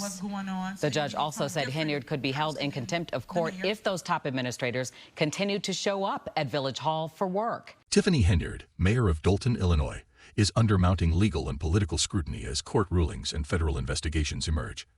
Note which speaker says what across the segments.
Speaker 1: what's going on.
Speaker 2: The judge also said Henyard could be held in contempt of court if those top administrators continued to show up at Village Hall for work.
Speaker 3: Tiffany Henyard, mayor of Dolton, Illinois, is under mounting legal and political scrutiny as court rulings and federal investigations emerge.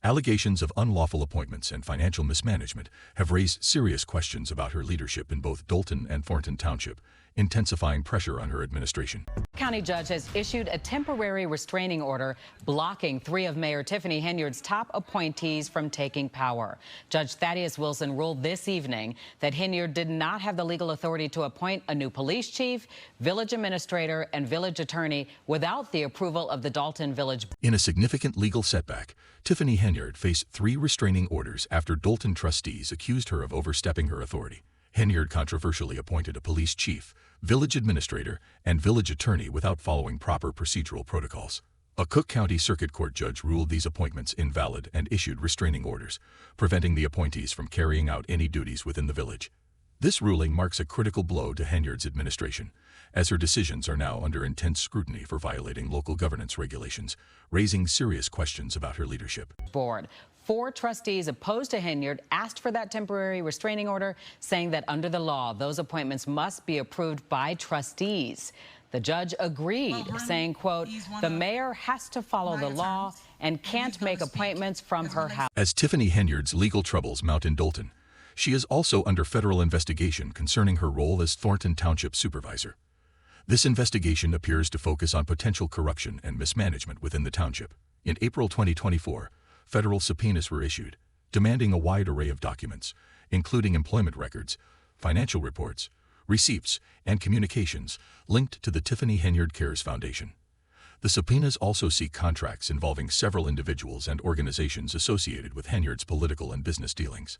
Speaker 3: Allegations of unlawful appointments and financial mismanagement have raised serious questions about her leadership in both Dolton and Thornton Township, intensifying pressure on her administration.
Speaker 2: County judge has issued a temporary restraining order blocking 3 of Mayor Tiffany Henyard's top appointees from taking power. Judge Thaddeus Wilson ruled this evening that Henyard did not have the legal authority to appoint a new police chief, village administrator, and village attorney without the approval of the Dolton Village.
Speaker 3: In a significant legal setback, Tiffany Henyard faced 3 restraining orders after Dolton trustees accused her of overstepping her authority. Henyard controversially appointed a police chief, village administrator, and village attorney without following proper procedural protocols. A Cook County Circuit Court judge ruled these appointments invalid and issued restraining orders, preventing the appointees from carrying out any duties within the village. This ruling marks a critical blow to Henyard's administration, as her decisions are now under intense scrutiny for violating local governance regulations, raising serious questions about her leadership.
Speaker 2: Board. 4 trustees opposed to Henyard asked for that temporary restraining order, saying that under the law, those appointments must be approved by trustees. The judge agreed, saying, quote, the mayor has to follow the law and can't make appointments from her house.
Speaker 3: As Tiffany Henyard's legal troubles mount in Dolton, she is also under federal investigation concerning her role as Thornton Township supervisor. This investigation appears to focus on potential corruption and mismanagement within the township. In April 2024, federal subpoenas were issued, demanding a wide array of documents, including employment records, financial reports, receipts, and communications linked to the Tiffany Henyard Cares Foundation. The subpoenas also seek contracts involving several individuals and organizations associated with Henyard's political and business dealings.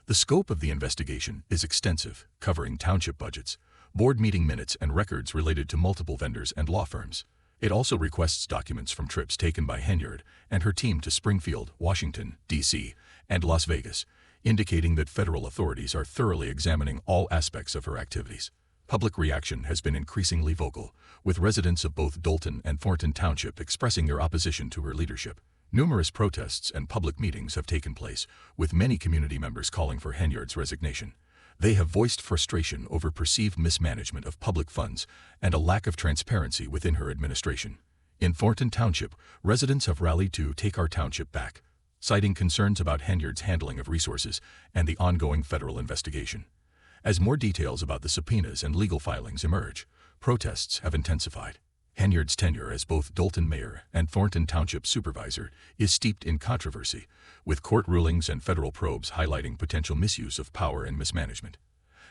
Speaker 3: The scope of the investigation is extensive, covering township budgets, board meeting minutes, and records related to multiple vendors and law firms. It also requests documents from trips taken by Henyard and her team to Springfield, Washington, D.C., and Las Vegas, indicating that federal authorities are thoroughly examining all aspects of her activities. Public reaction has been increasingly vocal, with residents of both Dolton and Thornton Township expressing their opposition to her leadership. Numerous protests and public meetings have taken place, with many community members calling for Henyard's resignation. They have voiced frustration over perceived mismanagement of public funds and a lack of transparency within her administration. In Thornton Township, residents have rallied to take our township back, citing concerns about Henyard's handling of resources and the ongoing federal investigation. As more details about the subpoenas and legal filings emerge, protests have intensified. Henyard's tenure as both Dolton mayor and Thornton Township supervisor is steeped in controversy, with court rulings and federal probes highlighting potential misuse of power and mismanagement.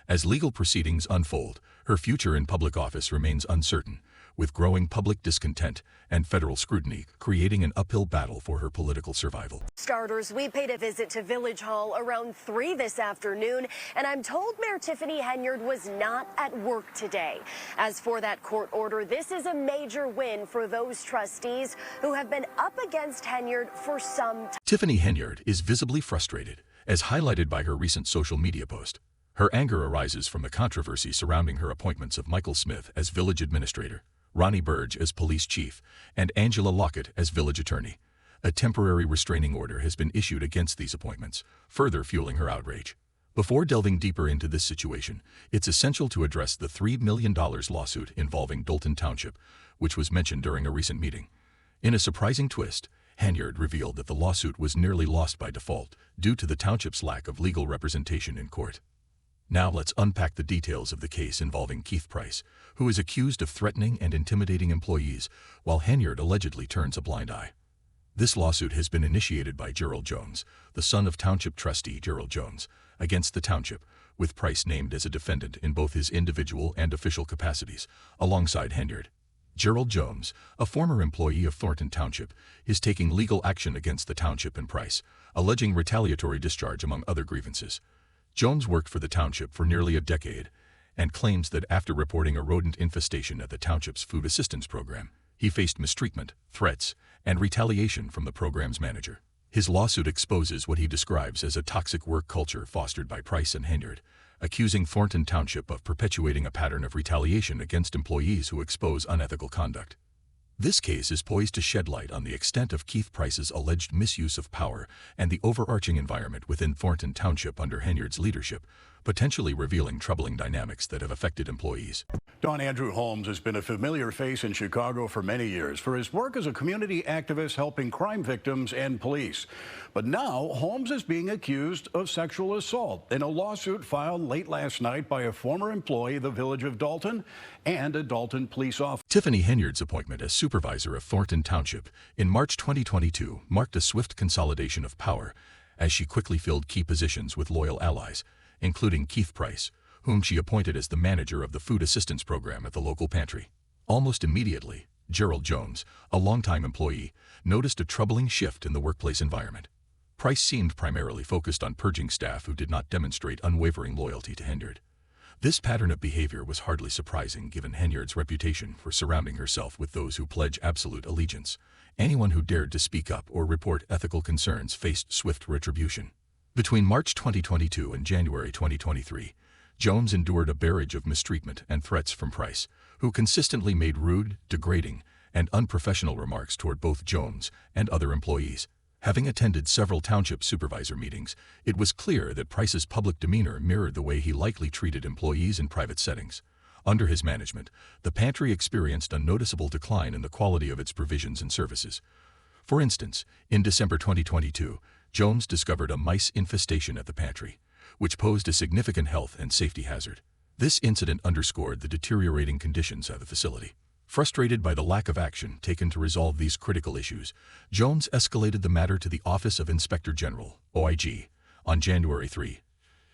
Speaker 3: As legal proceedings unfold, her future in public office remains uncertain, with growing public discontent and federal scrutiny creating an uphill battle for her political survival.
Speaker 4: Starters, we paid a visit to Village Hall around 3 this afternoon, and I'm told Mayor Tiffany Henyard was not at work today. As for that court order, this is a major win for those trustees who have been up against Henyard for some time.
Speaker 3: Tiffany Henyard is visibly frustrated, as highlighted by her recent social media post. Her anger arises from the controversy surrounding her appointments of Michael Smith as village administrator, Ronnie Burge as police chief, and Angela Lockett as village attorney. A temporary restraining order has been issued against these appointments, further fueling her outrage. Before delving deeper into this situation, it's essential to address the $3 million lawsuit involving Dolton Township, which was mentioned during a recent meeting. In a surprising twist, Henyard revealed that the lawsuit was nearly lost by default due to the township's lack of legal representation in court. Now let's unpack the details of the case involving Keith Price, who is accused of threatening and intimidating employees, while Henyard allegedly turns a blind eye. This lawsuit has been initiated by Gerald Jones, the son of Township trustee Gerald Jones, against the township, with Price named as a defendant in both his individual and official capacities, alongside Henyard. Gerald Jones, a former employee of Thornton Township, is taking legal action against the township and Price, alleging retaliatory discharge among other grievances. Jones worked for the township for nearly a decade and claims that after reporting a rodent infestation at the township's food assistance program, he faced mistreatment, threats, and retaliation from the program's manager. His lawsuit exposes what he describes as a toxic work culture fostered by Price and Henyard, accusing Thornton Township of perpetuating a pattern of retaliation against employees who expose unethical conduct. This case is poised to shed light on the extent of Keith Price's alleged misuse of power and the overarching environment within Thornton Township under Henyard's leadership, potentially revealing troubling dynamics that have affected employees.
Speaker 1: Don Andrew Holmes has been a familiar face in Chicago for many years for his work as a community activist helping crime victims and police. But now Holmes is being accused of sexual assault in a lawsuit filed late last night by a former employee of the village of Dolton and a Dolton police officer.
Speaker 3: Tiffany Henyard's appointment as supervisor of Thornton Township in March 2022 marked a swift consolidation of power as she quickly filled key positions with loyal allies, including Keith Price, whom she appointed as the manager of the food assistance program at the local pantry. Almost immediately, Gerald Jones, a longtime employee, noticed a troubling shift in the workplace environment. Price seemed primarily focused on purging staff who did not demonstrate unwavering loyalty to Henyard. This pattern of behavior was hardly surprising given Henyard's reputation for surrounding herself with those who pledge absolute allegiance. Anyone who dared to speak up or report ethical concerns faced swift retribution. Between March 2022 and January 2023, Jones endured a barrage of mistreatment and threats from Price, who consistently made rude, degrading, and unprofessional remarks toward both Jones and other employees. Having attended several township supervisor meetings, it was clear that Price's public demeanor mirrored the way he likely treated employees in private settings. Under his management, the pantry experienced a noticeable decline in the quality of its provisions and services. For instance, in December 2022, Jones discovered a mice infestation at the pantry, which posed a significant health and safety hazard. This incident underscored the deteriorating conditions at the facility. Frustrated by the lack of action taken to resolve these critical issues, Jones escalated the matter to the Office of Inspector General, OIG, on January 3,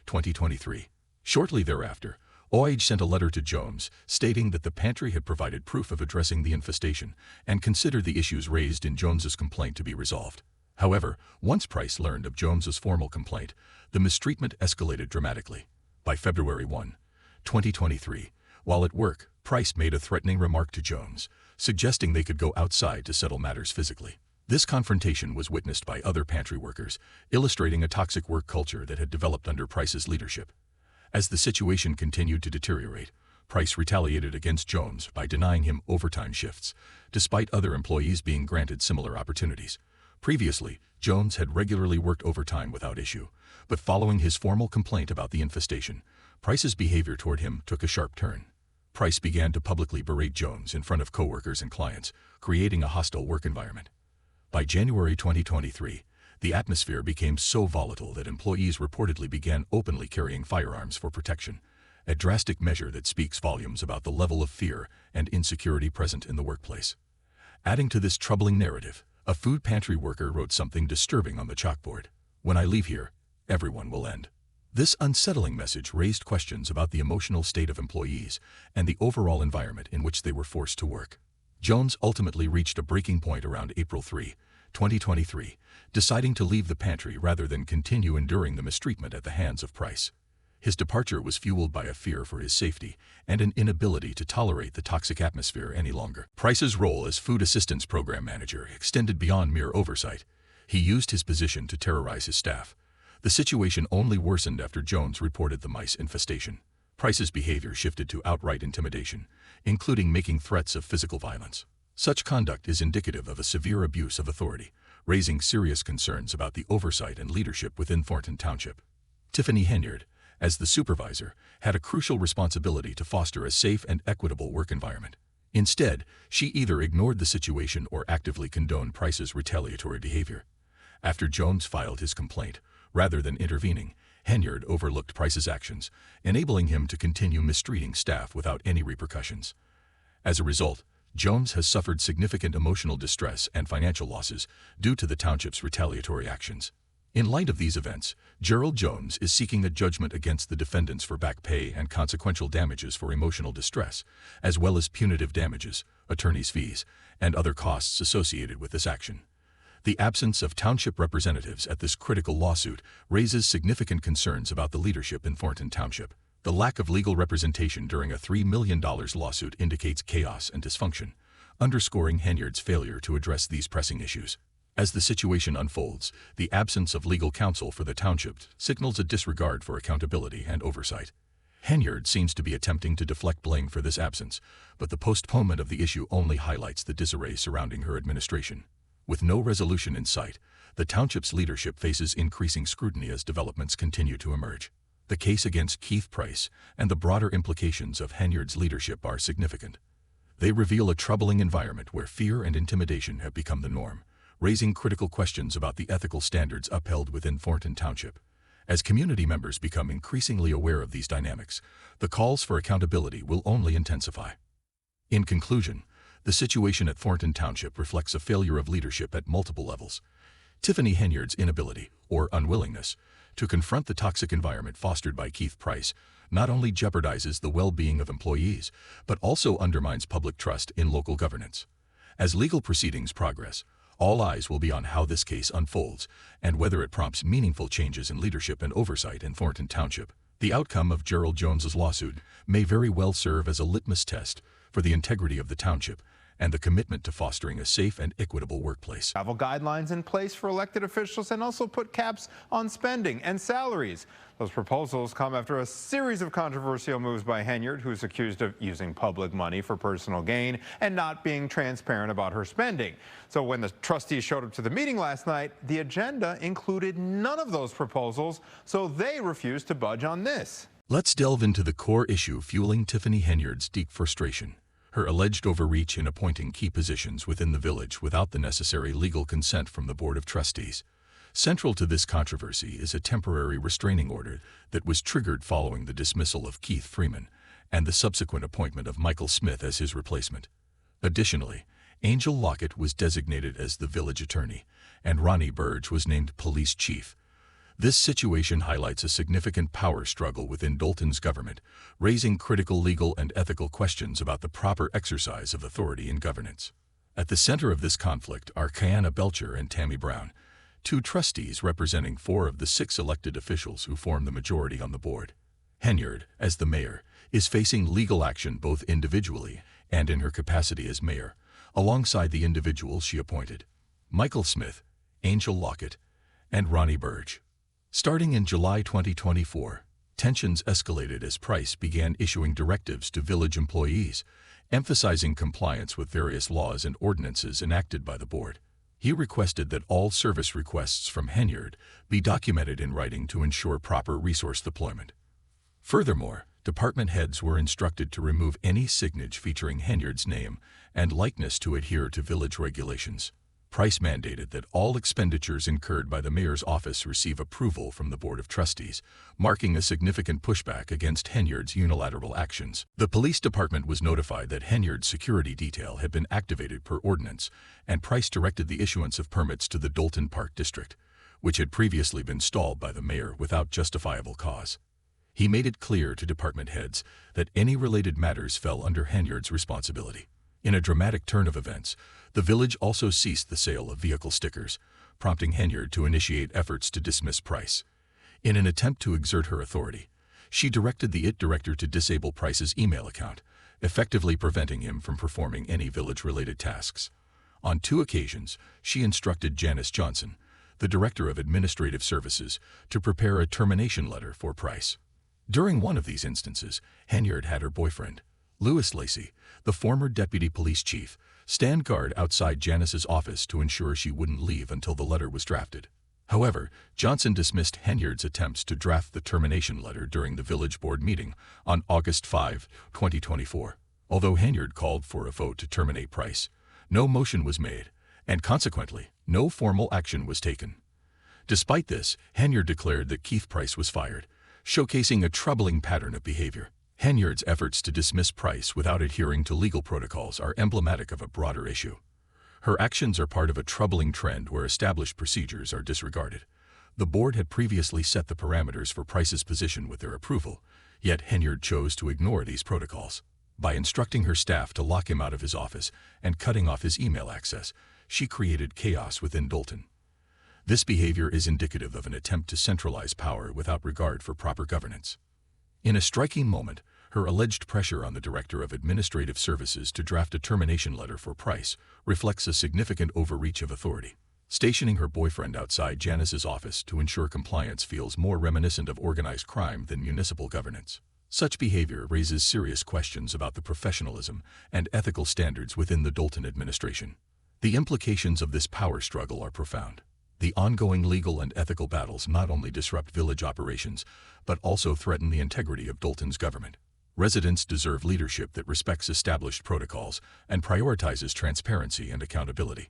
Speaker 3: 2023. Shortly thereafter, OIG sent a letter to Jones stating that the pantry had provided proof of addressing the infestation and considered the issues raised in Jones's complaint to be resolved. However, once Price learned of Jones's formal complaint, the mistreatment escalated dramatically. By February 1, 2023, while at work, Price made a threatening remark to Jones, suggesting they could go outside to settle matters physically. This confrontation was witnessed by other pantry workers, illustrating a toxic work culture that had developed under Price's leadership. As the situation continued to deteriorate, Price retaliated against Jones by denying him overtime shifts, despite other employees being granted similar opportunities. Previously, Jones had regularly worked overtime without issue, but following his formal complaint about the infestation, Price's behavior toward him took a sharp turn. Price began to publicly berate Jones in front of coworkers and clients, creating a hostile work environment. By January 2023, the atmosphere became so volatile that employees reportedly began openly carrying firearms for protection, a drastic measure that speaks volumes about the level of fear and insecurity present in the workplace. Adding to this troubling narrative, a food pantry worker wrote something disturbing on the chalkboard: "When I leave here, everyone will end." This unsettling message raised questions about the emotional state of employees and the overall environment in which they were forced to work. Jones ultimately reached a breaking point around April 3, 2023, deciding to leave the pantry rather than continue enduring the mistreatment at the hands of Price. His departure was fueled by a fear for his safety and an inability to tolerate the toxic atmosphere any longer. Price's role as food assistance program manager extended beyond mere oversight. He used his position to terrorize his staff. The situation only worsened after Jones reported the mice infestation. Price's behavior shifted to outright intimidation, including making threats of physical violence. Such conduct is indicative of a severe abuse of authority, raising serious concerns about the oversight and leadership within Thornton Township. Tiffany Henyard, as the supervisor, had a crucial responsibility to foster a safe and equitable work environment. Instead, she either ignored the situation or actively condoned Price's retaliatory behavior. After Jones filed his complaint, rather than intervening, Henyard overlooked Price's actions, enabling him to continue mistreating staff without any repercussions. As a result, Jones has suffered significant emotional distress and financial losses due to the township's retaliatory actions. In light of these events, Gerald Jones is seeking a judgment against the defendants for back pay and consequential damages for emotional distress, as well as punitive damages, attorney's fees, and other costs associated with this action. The absence of township representatives at this critical lawsuit raises significant concerns about the leadership in Thornton Township. The lack of legal representation during a $3 million lawsuit indicates chaos and dysfunction, underscoring Henyard's failure to address these pressing issues. As the situation unfolds, the absence of legal counsel for the township signals a disregard for accountability and oversight. Henyard seems to be attempting to deflect blame for this absence, but the postponement of the issue only highlights the disarray surrounding her administration. With no resolution in sight, the township's leadership faces increasing scrutiny as developments continue to emerge. The case against Keith Price and the broader implications of Henyard's leadership are significant. They reveal a troubling environment where fear and intimidation have become the norm, raising critical questions about the ethical standards upheld within Thornton Township. As community members become increasingly aware of these dynamics, the calls for accountability will only intensify. In conclusion, the situation at Thornton Township reflects a failure of leadership at multiple levels. Tiffany Henyard's inability, or unwillingness, to confront the toxic environment fostered by Keith Price not only jeopardizes the well-being of employees, but also undermines public trust in local governance. As legal proceedings progress, all eyes will be on how this case unfolds and whether it prompts meaningful changes in leadership and oversight in Thornton Township. The outcome of Gerald Jones's lawsuit may very well serve as a litmus test for the integrity of the township and the commitment to fostering a safe and equitable workplace.
Speaker 5: Travel guidelines in place for elected officials and also put caps on spending and salaries. Those proposals come after a series of controversial moves by Henyard, who's accused of using public money for personal gain and not being transparent about her spending. So when the trustees showed up to the meeting last night, the agenda included none of those proposals, so they refused to budge on this.
Speaker 3: Let's delve into the core issue fueling Tiffany Henyard's deep frustration: her alleged overreach in appointing key positions within the village without the necessary legal consent from the Board of Trustees. Central to this controversy is a temporary restraining order that was triggered following the dismissal of Keith Freeman and the subsequent appointment of Michael Smith as his replacement. Additionally, Angel Lockett was designated as the village attorney, and Ronnie Burge was named police chief. This situation highlights a significant power struggle within Dolton's government, raising critical legal and ethical questions about the proper exercise of authority in governance. At the center of this conflict are Kiana Belcher and Tammy Brown, two trustees representing 4 of the 6 elected officials who form the majority on the board. Henyard, as the mayor, is facing legal action both individually and in her capacity as mayor, alongside the individuals she appointed: Michael Smith, Angel Lockett, and Ronnie Burge. Starting in July 2024, tensions escalated as Price began issuing directives to village employees, emphasizing compliance with various laws and ordinances enacted by the board. He requested that all service requests from Henyard be documented in writing to ensure proper resource deployment. Furthermore, department heads were instructed to remove any signage featuring Henyard's name and likeness to adhere to village regulations. Price mandated that all expenditures incurred by the mayor's office receive approval from the Board of Trustees, marking a significant pushback against Henyard's unilateral actions. The police department was notified that Henyard's security detail had been activated per ordinance, and Price directed the issuance of permits to the Dolton Park District, which had previously been stalled by the mayor without justifiable cause. He made it clear to department heads that any related matters fell under Henyard's responsibility. In a dramatic turn of events, the village also ceased the sale of vehicle stickers, prompting Henyard to initiate efforts to dismiss Price. In an attempt to exert her authority, she directed the IT director to disable Price's email account, effectively preventing him from performing any village-related tasks. On 2 occasions, she instructed Janice Johnson, the Director of Administrative Services, to prepare a termination letter for Price. During one of these instances, Henyard had her boyfriend, Louis Lacey, the former deputy police chief, stand guard outside Janice's office to ensure she wouldn't leave until the letter was drafted. However, Johnson dismissed Henyard's attempts to draft the termination letter during the village board meeting on August 5, 2024. Although Henyard called for a vote to terminate Price, no motion was made, and consequently, no formal action was taken. Despite this, Henyard declared that Keith Price was fired, showcasing a troubling pattern of behavior. Henyard's efforts to dismiss Price without adhering to legal protocols are emblematic of a broader issue. Her actions are part of a troubling trend where established procedures are disregarded. The board had previously set the parameters for Price's position with their approval, yet Henyard chose to ignore these protocols. By instructing her staff to lock him out of his office and cutting off his email access, she created chaos within Dolton. This behavior is indicative of an attempt to centralize power without regard for proper governance. In a striking moment, her alleged pressure on the Director of Administrative Services to draft a termination letter for Price reflects a significant overreach of authority. Stationing her boyfriend outside Janice's office to ensure compliance feels more reminiscent of organized crime than municipal governance. Such behavior raises serious questions about the professionalism and ethical standards within the Dolton administration. The implications of this power struggle are profound. The ongoing legal and ethical battles not only disrupt village operations, but also threaten the integrity of Dolton's government. Residents deserve leadership that respects established protocols and prioritizes transparency and accountability.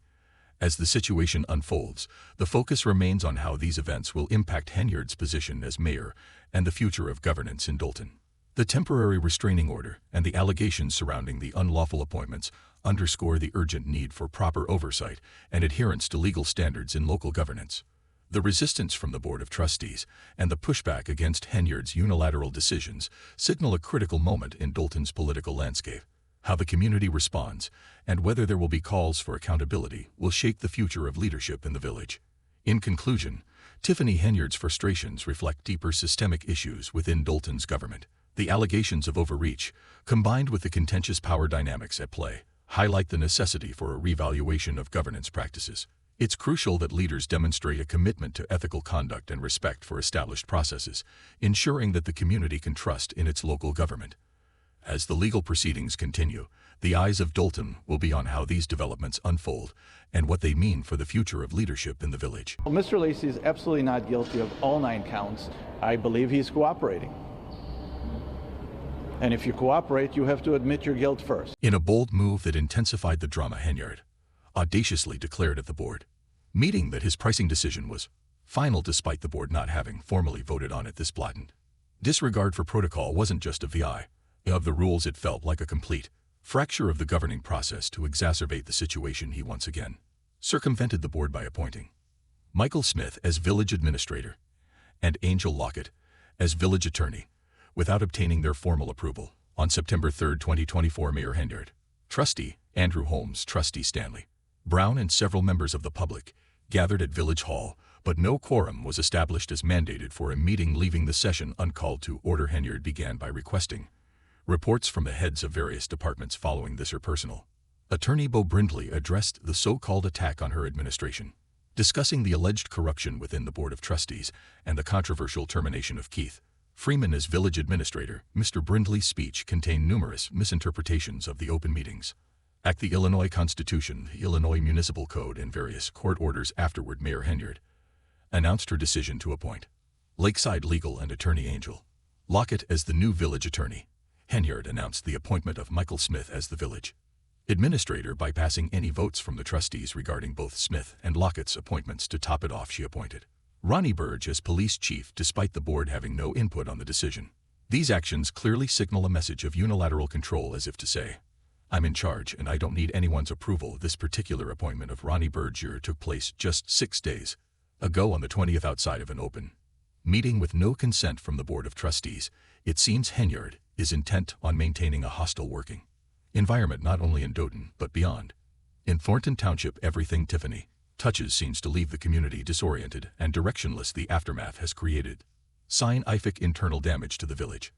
Speaker 3: As the situation unfolds, the focus remains on how these events will impact Henyard's position as mayor and the future of governance in Dolton. The temporary restraining order and the allegations surrounding the unlawful appointments underscore the urgent need for proper oversight and adherence to legal standards in local governance. The resistance from the Board of Trustees and the pushback against Henyard's unilateral decisions signal a critical moment in Dolton's political landscape. How the community responds and whether there will be calls for accountability will shape the future of leadership in the village. In conclusion, Tiffany Henyard's frustrations reflect deeper systemic issues within Dolton's government. The allegations of overreach, combined with the contentious power dynamics at play, highlight the necessity for a reevaluation of governance practices. It's crucial that leaders demonstrate a commitment to ethical conduct and respect for established processes, ensuring that the community can trust in its local government. As the legal proceedings continue, the eyes of Dolton will be on how these developments unfold and what they mean for the future of leadership in the village.
Speaker 6: Well, Mr. Lacey is absolutely not guilty of all 9 counts. I believe he's cooperating. And if you cooperate, you have to admit your guilt first.
Speaker 3: In a bold move that intensified the drama, Henyard audaciously declared at the board meeting that his pricing decision was final despite the board not having formally voted on it. This blatant disregard for protocol wasn't just a VI of the rules, it felt like a complete fracture of the governing process to exacerbate the situation. He once again circumvented the board by appointing Michael Smith as village administrator and Angel Lockett as village attorney without obtaining their formal approval. On September 3, 2024, Mayor Henyard, Trustee Andrew Holmes, Trustee Stanley Brown, and several members of the public gathered at Village Hall, but no quorum was established as mandated for a meeting, leaving the session uncalled to order. Henyard began by requesting reports from the heads of various departments. Following this, her personal attorney Bo Brindley addressed the so-called attack on her administration, discussing the alleged corruption within the Board of Trustees and the controversial termination of Keith Freeman as village administrator. Mr. Brindley's speech contained numerous misinterpretations of the Open Meetings Act, the Illinois Constitution, the Illinois Municipal Code, and various court orders. Afterward, Mayor Henyard announced her decision to appoint Lakeside Legal and Attorney Angel Lockett as the new village attorney. Henyard announced the appointment of Michael Smith as the village administrator, bypassing any votes from the trustees regarding both Smith and Lockett's appointments. To top it off, she appointed Ronnie Burge as police chief, despite the board having no input on the decision. These actions clearly signal a message of unilateral control, as if to say, I'm in charge and I don't need anyone's approval. This particular appointment of Ronnie Burge took place just 6 days ago on the 20th outside of an open meeting with no consent from the Board of Trustees. It seems Henyard is intent on maintaining a hostile working environment not only in Dolton but beyond. In Thornton Township, everything Tiffany touches seems to leave the community disoriented and directionless. The aftermath has created scientific internal damage to the village,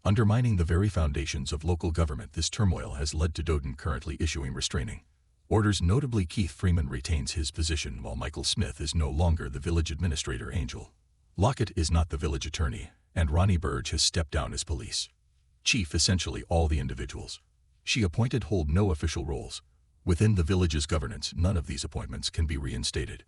Speaker 3: undermining the very foundations of local government. This turmoil has led to Dolton currently issuing restraining orders. Notably, Keith Freeman retains his position while Michael Smith is no longer the village administrator. Angel Lockett is not the village attorney, and Ronnie Burge has stepped down as police chief. Essentially, all the individuals she appointed hold no official roles within the village's governance. None of these appointments can be reinstated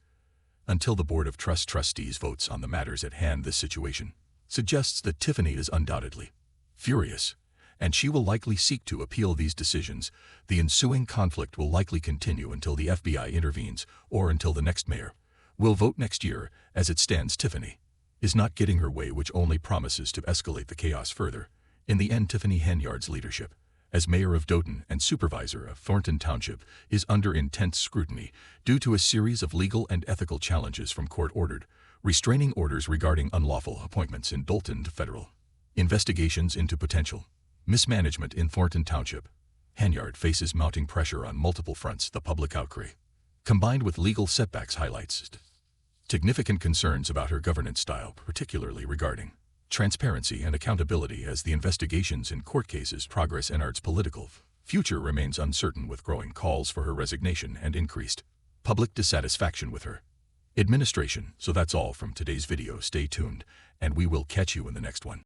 Speaker 3: until the Board of Trustees votes on the matters at hand. This situation suggests that Tiffany is undoubtedly furious, and she will likely seek to appeal these decisions. The ensuing conflict will likely continue until the FBI intervenes or until the next mayor will vote next year. As it stands, Tiffany is not getting her way, which only promises to escalate the chaos further. In the end, Tiffany Henyard's leadership as mayor of Dolton and supervisor of Thornton Township is under intense scrutiny due to a series of legal and ethical challenges from court-ordered restraining orders regarding unlawful appointments in Dolton to federal investigations into potential mismanagement in Thornton Township. Henyard faces mounting pressure on multiple fronts. The public outcry, combined with legal setbacks, highlights significant concerns about her governance style, particularly regarding transparency and accountability as the investigations in court cases progress. Henyard's political future remains uncertain, with growing calls for her resignation and increased public dissatisfaction with her administration. So that's all from today's video. Stay tuned, and we will catch you in the next one.